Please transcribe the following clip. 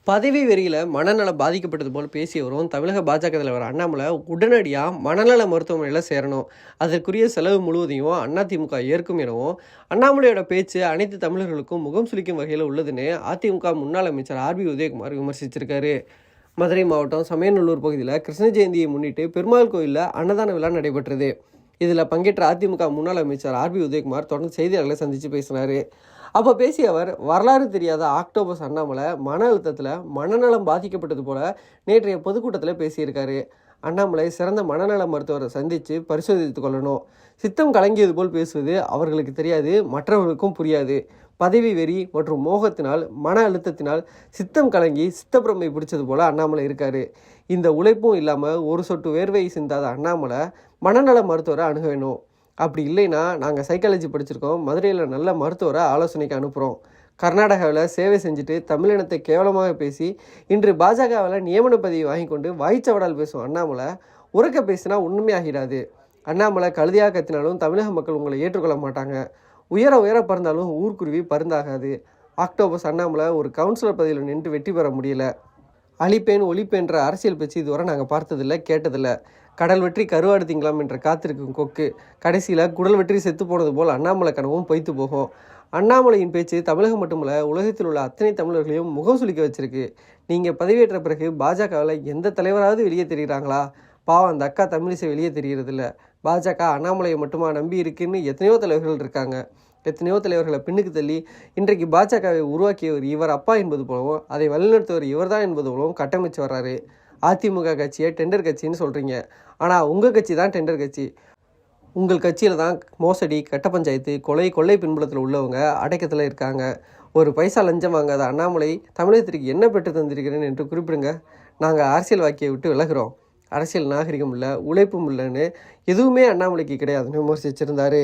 பதவி வெறியில் மனநலம் பாதிக்கப்பட்டது போல் பேசி வரும் தமிழக பாஜக தலைவர் அண்ணாமலை உடனடியாக மனநல மருத்துவமனையில் சேரணும். அதற்குரிய செலவு முழுவதையும் அதிமுக ஏற்கும் எனவும் அண்ணாமலையோட பேச்சு அனைத்து தமிழர்களுக்கும் முகம் சுளிக்கும் வகையில் உள்ளதுன்னு அதிமுக முன்னாள் அமைச்சர் ஆர்பி உதயகுமார் விமர்சிச்சிருக்காரு. மதுரை மாவட்டம் சமயநல்லூர் பகுதியில் கிருஷ்ண ஜெயந்தியை முன்னிட்டு பெருமாள் கோயிலில் அன்னதான விழா நடைபெற்றது. இதில் பங்கேற்ற அதிமுக முன்னாள் அமைச்சர் ஆர்பி உதயகுமார் தொடர்ந்து செய்தியாளர்களை சந்தித்து பேசினார். அப்போ பேசிய அவர், வரலாறு தெரியாத ஆக்டோபஸ் அண்ணாமலை மன அழுத்தத்தில் மனநலம் பாதிக்கப்பட்டது போல நேற்றைய பொதுக்கூட்டத்தில் பேசியிருக்காரு. அண்ணாமலை சிறந்த மனநல மருத்துவரை சந்தித்து பரிசோதித்து கொள்ளணும். சித்தம் கலங்கியது போல் பேசுவது அவர்களுக்கு தெரியாது, மற்றவர்களுக்கும் புரியாது. பதவி வெறி மற்றும் மோகத்தினால் மன அழுத்தத்தினால் சித்தம் கலங்கி சித்தப்பிரமை பிடிச்சது போல அண்ணாமலை இருக்காரு. இந்த உழைப்பும் இல்லாமல் ஒரு சொட்டு வேர்வை சிந்தாத அண்ணாமலை மனநல மருத்துவரை அணுக வேணும். அப்படி இல்லைன்னா நாங்கள் சைக்காலஜி படிச்சிருக்கோம், மதுரையில் நல்ல மருத்துவரை ஆலோசனைக்கு அனுப்புகிறோம். கர்நாடகாவில் சேவை செஞ்சுட்டு தமிழினத்தை கேவலமாக பேசி இன்று பாஜகவில் நியமன பதவி வாங்கி கொண்டு வாய்ச்சவடால் பேசும் அண்ணாமலை உறக்க பேசினா ஒன்றுமே ஆகிடாது. அண்ணாமலை கழுதியாக கத்தினாலும் தமிழக மக்கள் உங்களை ஏற்றுக்கொள்ள மாட்டாங்க. உயர பறந்தாலும் ஊர்க்குருவி பருந்தாகாது. ஆக்டோபஸ் அண்ணாமலை ஒரு கவுன்சிலர் பதவியில் நின்று வெற்றி பெற முடியல. அழிப்பேன் ஒழிப்பேன்ற அரசியல் பேச்சு இதுவரை நாங்கள் பார்த்ததில்லை, கேட்டதில்லை. கடல் வெற்றி கருவாடு திங்கலாம் என்ற காத்திருக்கும் கொக்கு கடைசியில் குடல் வெற்றி செத்து போனது போல் அண்ணாமலை கனவும் பொய்த்து போகும். அண்ணாமலையின் பேச்சு தமிழகம் மட்டுமல்ல, உலகத்தில் உள்ள அத்தனை தமிழர்களையும் முகம் சுளிக்க வச்சிருக்கு. நீங்கள் பதவியேற்ற பிறகு பாஜகவில் எந்த தலைவராவது வெளியே தெரிகிறாங்களா? பாவம், அந்த அக்கா தமிழிசை வெளியே தெரிகிறதில்ல. பாஜக அண்ணாமலையை மட்டுமா நம்பி இருக்குன்னு எத்தனையோ தலைவர்கள் இருக்காங்க. எத்தனையோ தலைவர்களை பின்னுக்கு தள்ளி இன்றைக்கு பாஜகவை உருவாக்கியவர் இவர் அப்பா என்பது போலவும் அதை வழிநடத்துவர் இவர் தான் என்பது போலவும் கட்டமைச்சு வர்றாரு. அதிமுக கட்சியை டெண்டர் கட்சின்னு சொல்கிறீங்க, ஆனால் உங்கள் கட்சி தான் டெண்டர் கட்சி. உங்கள் கட்சியில் தான் மோசடி, கட்ட பஞ்சாயத்து, கொள்ளை பின்புலத்தில் உள்ளவங்க அடக்கத்தில் இருக்காங்க. ஒரு பைசா லஞ்சம் வாங்காத அண்ணாமலை தமிழகத்திற்கு என்ன பெற்று தந்திருக்கிறேன் என்று குறிப்பிடுங்க. நாங்கள் அரசியல் வாக்கியை விட்டு விலகிறோம். அரசியல் நாகரிகம் இல்லை, உழைப்பும் இல்லைன்னு எதுவுமே அண்ணாமலைக்கு கிடையாதுன்னு விமர்சிச்சிருந்தாரு.